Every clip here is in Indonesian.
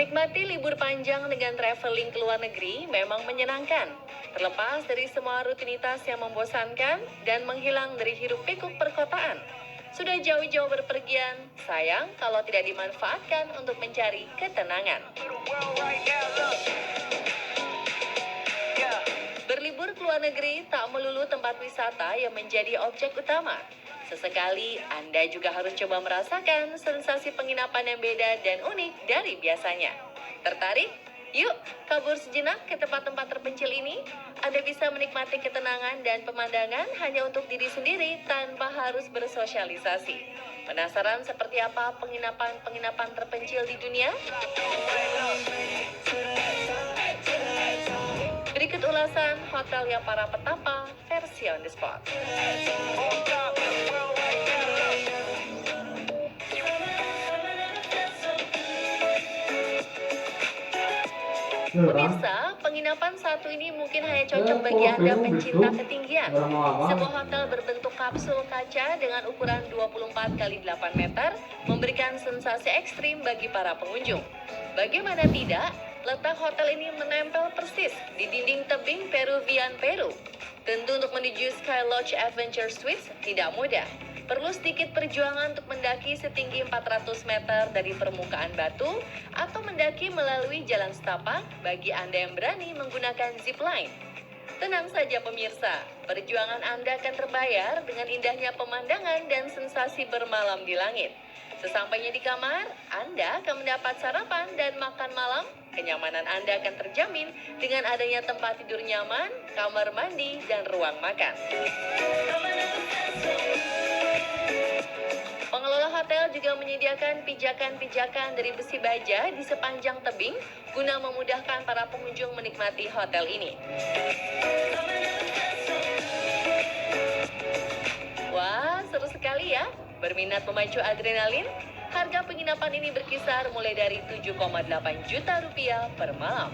Menikmati libur panjang dengan traveling ke luar negeri memang menyenangkan. Terlepas dari semua rutinitas yang membosankan dan menghilang dari hiruk-pikuk perkotaan. Sudah jauh-jauh berpergian, sayang kalau tidak dimanfaatkan untuk mencari ketenangan. Berlibur ke luar negeri tak melulu tempat wisata yang menjadi objek utama. Sesekali Anda juga harus coba merasakan sensasi penginapan yang beda dan unik dari biasanya. Tertarik? Yuk, kabur sejenak ke tempat-tempat terpencil ini. Anda bisa menikmati ketenangan dan pemandangan hanya untuk diri sendiri tanpa harus bersosialisasi. Penasaran seperti apa penginapan-penginapan terpencil di dunia? Berikut ulasan hotel yang para petapa versi on the spot. Pemirsa, penginapan satu ini mungkin hanya cocok bagi Anda pencinta ketinggian. Sebuah hotel berbentuk kapsul kaca dengan ukuran 24 kali 8 meter memberikan sensasi ekstrim bagi para pengunjung. Bagaimana tidak, letak hotel ini menempel persis di dinding tebing Peruvian Peru. Tentu untuk menuju Sky Lodge Adventure Suites tidak mudah. Perlu sedikit perjuangan untuk mendaki setinggi 400 meter dari permukaan batu atau mendaki melalui jalan setapak bagi Anda yang berani menggunakan zip line. Tenang saja pemirsa, perjuangan Anda akan terbayar dengan indahnya pemandangan dan sensasi bermalam di langit. Sesampainya di kamar, Anda akan mendapat sarapan dan makan malam. Kenyamanan Anda akan terjamin dengan adanya tempat tidur nyaman, kamar mandi, dan ruang makan. Pengelola hotel juga menyediakan pijakan-pijakan dari besi baja di sepanjang tebing guna memudahkan para pengunjung menikmati hotel ini. Wah, seru sekali ya. Berminat memacu adrenalin? Harga penginapan ini berkisar mulai dari 7,8 juta rupiah per malam.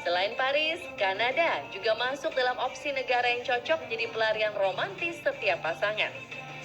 Selain Paris, Kanada juga masuk dalam opsi negara yang cocok jadi pelarian romantis setiap pasangan.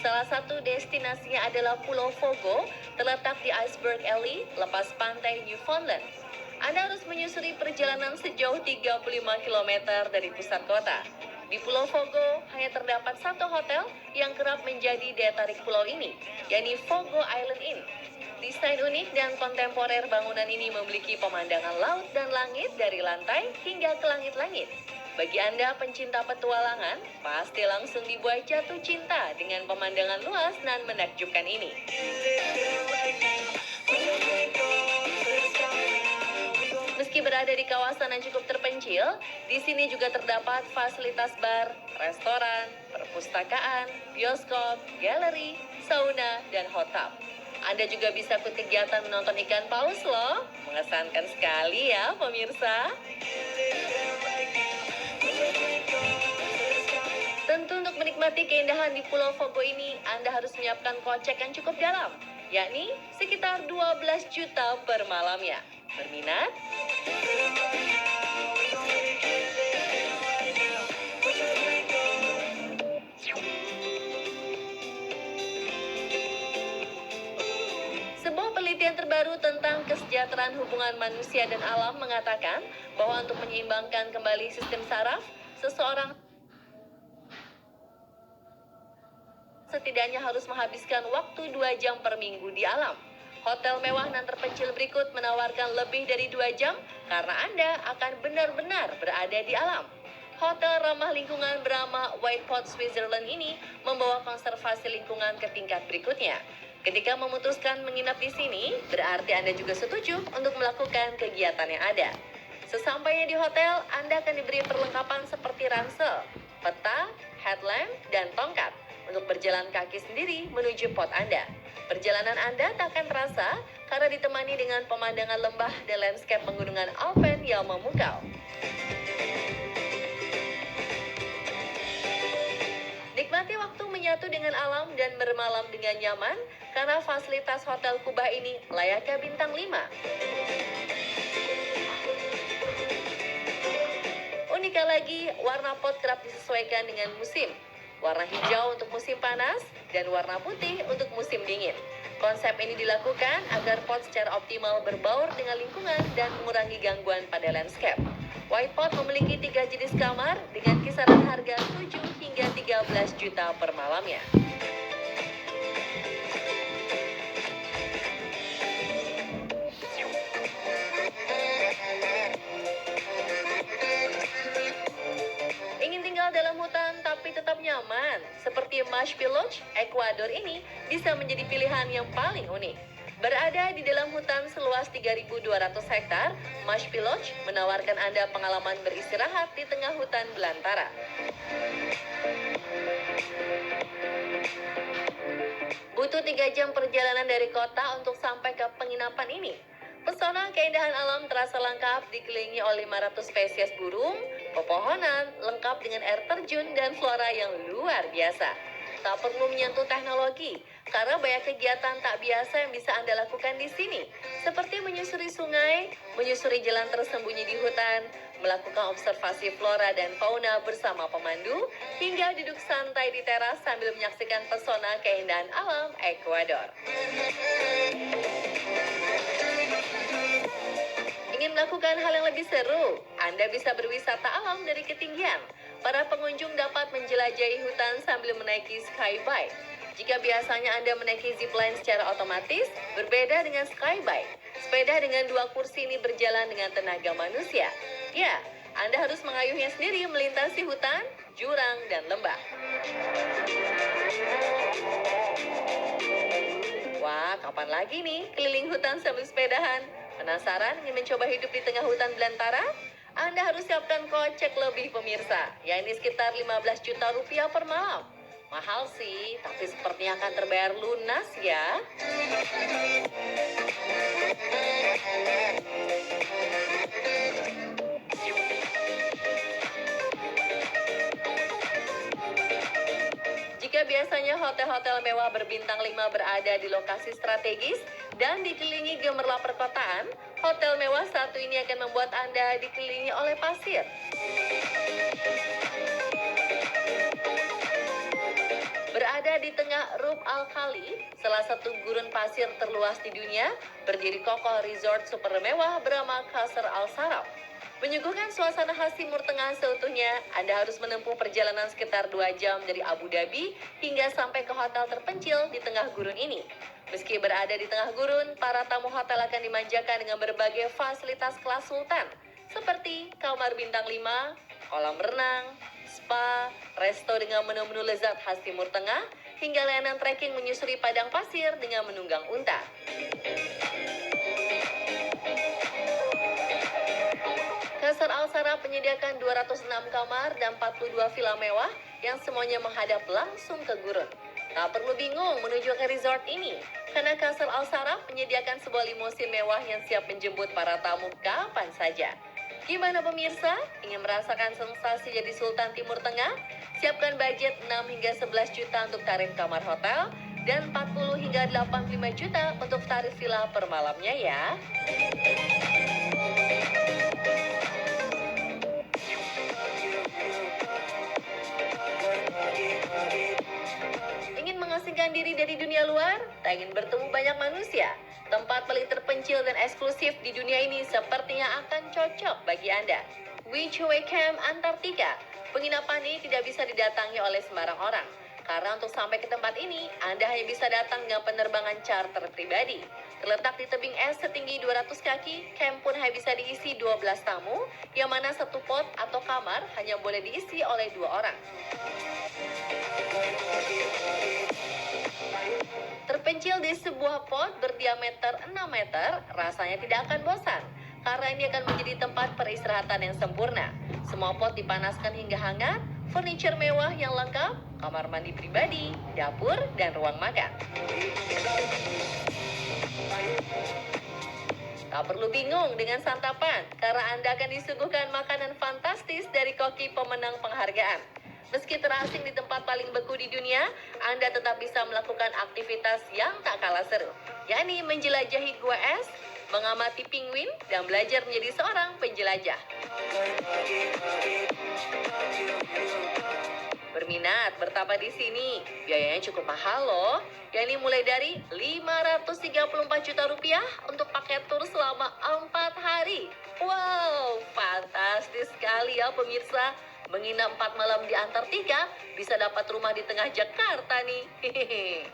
Salah satu destinasinya adalah Pulau Fogo, terletak di Iceberg Alley, lepas pantai Newfoundland. Anda harus menyusuri perjalanan sejauh 35 km dari pusat kota. Di Pulau Fogo hanya terdapat satu hotel yang kerap menjadi daya tarik pulau ini, yakni Fogo Island Inn. Desain unik dan kontemporer bangunan ini memiliki pemandangan laut dan langit dari lantai hingga ke langit-langit. Bagi Anda pencinta petualangan, pasti langsung dibuat jatuh cinta dengan pemandangan luas dan menakjubkan ini. Meski berada di kawasan yang cukup terpencil, di sini juga terdapat fasilitas bar, restoran, perpustakaan, bioskop, galeri, sauna, dan hot tub. Anda juga bisa ikut kegiatan menonton ikan paus loh. Mengesankan sekali ya pemirsa. Tentu untuk menikmati keindahan di Pulau Fogo ini, Anda harus menyiapkan kocek yang cukup dalam, yakni sekitar 12 juta per malamnya. Berminat? Sebuah penelitian terbaru tentang kesejahteraan hubungan manusia dan alam mengatakan bahwa untuk menyeimbangkan kembali sistem saraf, seseorang setidaknya harus menghabiskan waktu 2 jam per minggu di alam. Hotel mewah dan terpencil berikut menawarkan lebih dari 2 jam karena Anda akan benar-benar berada di alam. Hotel ramah lingkungan bernama Whitepot Switzerland ini membawa konservasi lingkungan ke tingkat berikutnya. Ketika memutuskan menginap di sini, berarti Anda juga setuju untuk melakukan kegiatan yang ada. Sesampainya di hotel, Anda akan diberi perlengkapan seperti ransel, peta, headlamp, dan tongkat untuk berjalan kaki sendiri menuju pot Anda. Perjalanan Anda tak akan terasa karena ditemani dengan pemandangan lembah dan landscape pegunungan Alpen yang memukau. Nikmati waktu menyatu dengan alam dan bermalam dengan nyaman karena fasilitas Hotel Kubah ini layaknya bintang 5. lagi, warna pot kerap disesuaikan dengan musim. Warna hijau untuk musim panas dan warna putih untuk musim dingin. Konsep ini dilakukan agar pot secara optimal berbaur dengan lingkungan dan mengurangi gangguan pada landscape. White pot memiliki 3 jenis kamar dengan kisaran harga 7 hingga 13 juta per malamnya. Ingin tinggal dalam hutan tapi tetap nyaman, seperti Mashpi Lodge, Ekuador ini bisa menjadi pilihan yang paling unik. Berada di dalam hutan seluas 3.200 hektar, Mashpi Lodge menawarkan Anda pengalaman beristirahat di tengah hutan belantara. Butuh 3 jam perjalanan dari kota untuk sampai ke penginapan ini. Pesona keindahan alam terasa lengkap dikelilingi oleh 500 spesies burung, pepohonan, lengkap dengan air terjun dan flora yang luar biasa. Tak perlu menyentuh teknologi, karena banyak kegiatan tak biasa yang bisa Anda lakukan di sini, seperti menyusuri sungai, menyusuri jalan tersembunyi di hutan, melakukan observasi flora dan fauna bersama pemandu, hingga duduk santai di teras sambil menyaksikan pesona keindahan alam Ekuador. Ingin melakukan hal yang lebih seru? Anda bisa berwisata alam dari ketinggian. Para pengunjung dapat menjelajahi hutan sambil menaiki skybike. Jika biasanya Anda menaiki zipline secara otomatis, berbeda dengan skybike. Sepeda dengan 2 kursi ini berjalan dengan tenaga manusia. Ya, Anda harus mengayuhnya sendiri melintasi hutan, jurang, dan lembah. Wah, kapan lagi nih keliling hutan sambil sepedahan? Penasaran ingin mencoba hidup di tengah hutan belantara? Anda harus siapkan kocek lebih pemirsa, yakni sekitar 15 juta rupiah per malam. Mahal sih, tapi sepertinya akan terbayar lunas ya. Jika biasanya hotel-hotel mewah berbintang 5 berada di lokasi strategis dan dikelilingi gemerlap perkotaan, hotel mewah satu ini akan membuat Anda dikelilingi oleh pasir. Berada di tengah Rub Al Khali, salah satu gurun pasir terluas di dunia, berdiri kokoh resort super mewah bernama Qasr Al Sharaf. Menyuguhkan suasana khas Timur Tengah seutuhnya, Anda harus menempuh perjalanan sekitar 2 jam dari Abu Dhabi hingga sampai ke hotel terpencil di tengah gurun ini. Meski berada di tengah gurun, para tamu hotel akan dimanjakan dengan berbagai fasilitas kelas sultan, seperti kamar bintang 5, kolam renang, spa, resto dengan menu-menu lezat khas Timur Tengah, hingga layanan trekking menyusuri padang pasir dengan menunggang unta. Qasr Al Sharaf menyediakan 206 kamar dan 42 villa mewah yang semuanya menghadap langsung ke gurun. Tak perlu bingung menuju ke resort ini, karena Qasr Al Sharaf menyediakan sebuah limusin mewah yang siap menjemput para tamu kapan saja. Gimana pemirsa? Ingin merasakan sensasi jadi Sultan Timur Tengah? Siapkan budget 6 hingga 11 juta untuk tarif kamar hotel dan 40 hingga 85 juta untuk tarif villa per malamnya ya. Ingin mengasingkan diri dari dunia luar? Tak ingin bertemu banyak manusia? Tempat paling terpencil dan eksklusif di dunia ini sepertinya akan cocok bagi Anda. Wichue Camp Antartika. Penginapan ini tidak bisa didatangi oleh sembarang orang. Karena untuk sampai ke tempat ini, Anda hanya bisa datang dengan penerbangan charter pribadi. Terletak di tebing es setinggi 200 kaki, camp pun hanya bisa diisi 12 tamu, yang mana satu pot atau kamar hanya boleh diisi oleh 2 orang. Terpencil di sebuah pot berdiameter 6 meter, rasanya tidak akan bosan. Karena ini akan menjadi tempat peristirahatan yang sempurna. Semua pot dipanaskan hingga hangat, furniture mewah yang lengkap, kamar mandi pribadi, dapur, dan ruang makan. Tak perlu bingung dengan santapan, karena Anda akan disuguhkan makanan fantastis dari koki pemenang penghargaan. Meski terasing di tempat paling beku di dunia, Anda tetap bisa melakukan aktivitas yang tak kalah seru, yakni menjelajahi gua es, mengamati penguin, dan belajar menjadi seorang penjelajah. Berminat bertapa di sini? Biayanya cukup mahal loh, yakni mulai dari Rp534 juta untuk paket tur selama 4 hari. Wow, fantastis sekali ya pemirsa. Menginap 4 malam di Antartika, bisa dapat rumah di tengah Jakarta nih. Hehehe.